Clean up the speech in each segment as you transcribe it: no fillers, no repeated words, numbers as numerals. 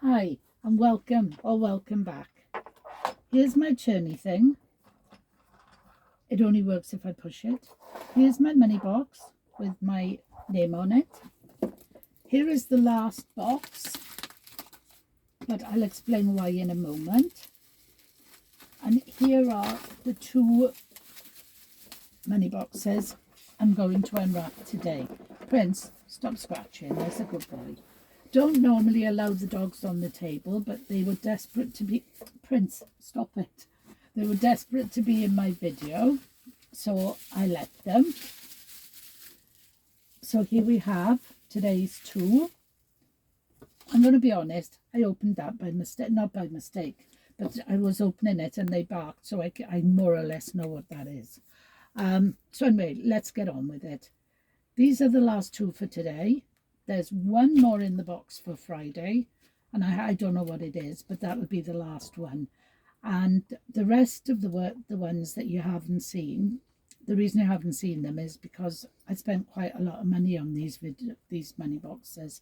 Hi and welcome or welcome back. Here's my churny thing. It only works if I push it. Here's my money box with my name on it. Here is the last box, but I'll explain why in a moment. And here are the two money boxes I'm going to unwrap today. Prince, stop scratching. That's a good boy. Don't normally allow the dogs on the table, but they were desperate to be... Prince, stop it. They were desperate to be in my video, so I let them. So here we have today's two. I'm going to be honest, I opened that by mistake, not by mistake, but I was opening it and they barked, so I more or less know what that is. So anyway, let's get on with it. These are the last two for today. There's one more in the box for Friday, and I don't know what it is, but that will be the last one. And the rest of the ones that you haven't seen, the reason I haven't seen them is because I spent quite a lot of money on these money boxes.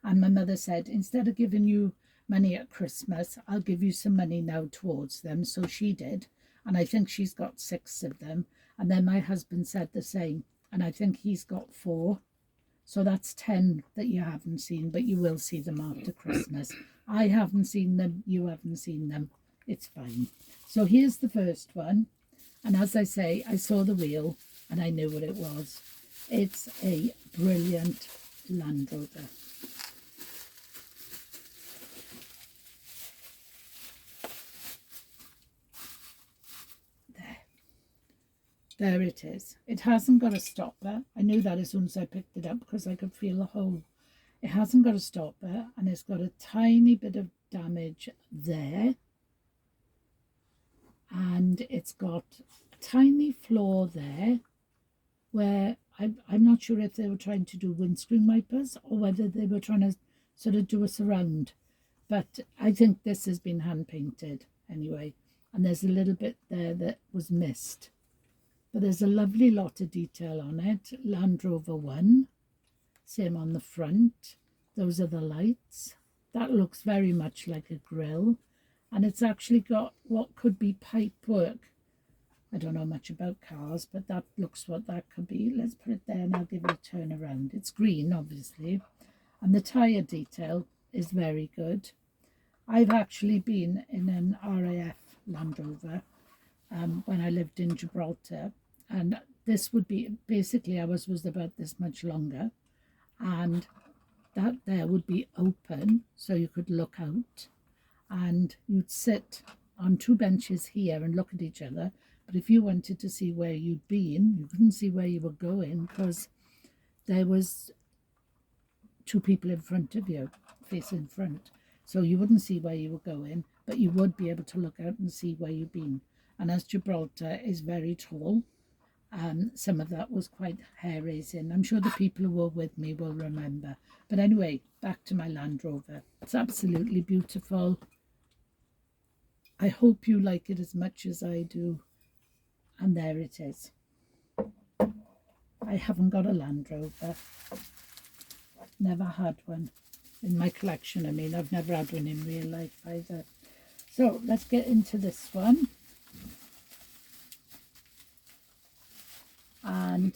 And my mother said, instead of giving you money at Christmas, I'll give you some money now towards them. So she did. And I think she's got 6 of them. And then my husband said the same. And I think he's got 4. So that's 10 that you haven't seen, but you will see them after Christmas. I haven't seen them. You haven't seen them. It's fine. So here's the first one. And as I say, I saw the wheel and I knew what it was. It's a brilliant Land Rover. There it is. It hasn't got a stopper. I knew that as soon as I picked it up because I could feel the hole. It hasn't got a stopper and it's got a tiny bit of damage there. And it's got a tiny flaw there where I'm not sure if they were trying to do windscreen wipers or whether they were trying to sort of do a surround. But I think this has been hand painted anyway. And there's a little bit there that was missed. But there's a lovely lot of detail on it. Land Rover 1, same on the front. Those are the lights. That looks very much like a grill. And it's actually got what could be pipe work. I don't know much about cars, but that looks what that could be. Let's put it there and I'll give it a turn around. It's green, obviously. And the tyre detail is very good. I've actually been in an RAF Land Rover when I lived in Gibraltar, and this would be basically ours was about this much longer, and that there would be open so you could look out, and you'd sit on 2 benches here and look at each other. But if you wanted to see where you'd been, you couldn't see where you were going because there was 2 people in front of you facing front, so you wouldn't see where you were going, but you would be able to look out and see where you've been. And as Gibraltar is very tall, some of that was quite hair-raising. I'm sure the people who were with me will remember. But anyway, back to my Land Rover. It's absolutely beautiful. I hope you like it as much as I do. And there it is. I haven't got a Land Rover. Never had one. In my collection, I mean, I've never had one in real life either. So let's get into this one. And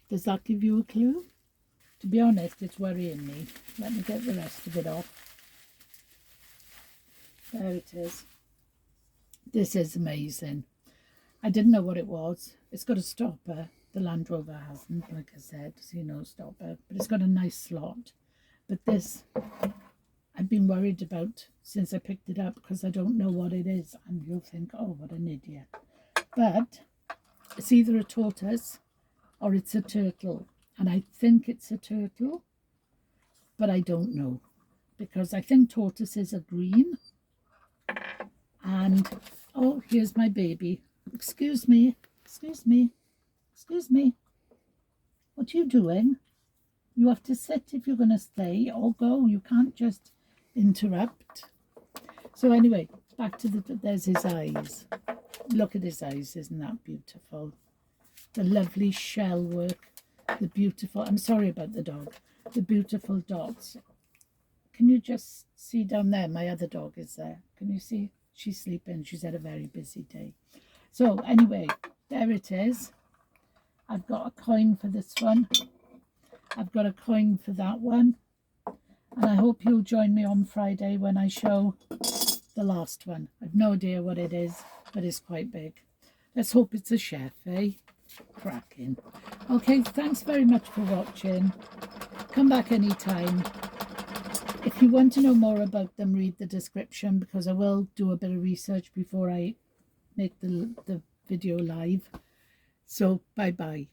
does that give you a clue? To be honest, it's worrying me. Let me get the rest of it off. There it is. This is amazing. I didn't know what it was. It's got a stopper. The Land Rover hasn't, like I said, so no stopper. But it's got a nice slot. But this, I've been worried about since I picked it up because I don't know what it is. And you'll think, oh, what an idiot. But it's either a tortoise or it's a turtle. And I think it's a turtle, but I don't know. Because I think tortoises are green. And, oh, here's my baby. Excuse me, excuse me, excuse me. What are you doing? You have to sit if you're going to stay or go. You can't just interrupt. So anyway, back to there's his eyes. Look at his eyes, isn't that beautiful? The lovely shell work, the beautiful, I'm sorry about the dog, the beautiful dots. can you just see down there? My other dog is there. Can you see? She's sleeping. She's had a very busy day. So anyway, there it is. I've got a coin for this one. I've got a coin for that one. And I hope you'll join me on Friday when I show the last one. I've no idea what it is, but it's quite big. Let's hope it's a chef, eh? Cracking. Okay, thanks very much for watching. Come back anytime. If you want to know more about them, read the description, because I will do a bit of research before I make the video live. So, bye-bye.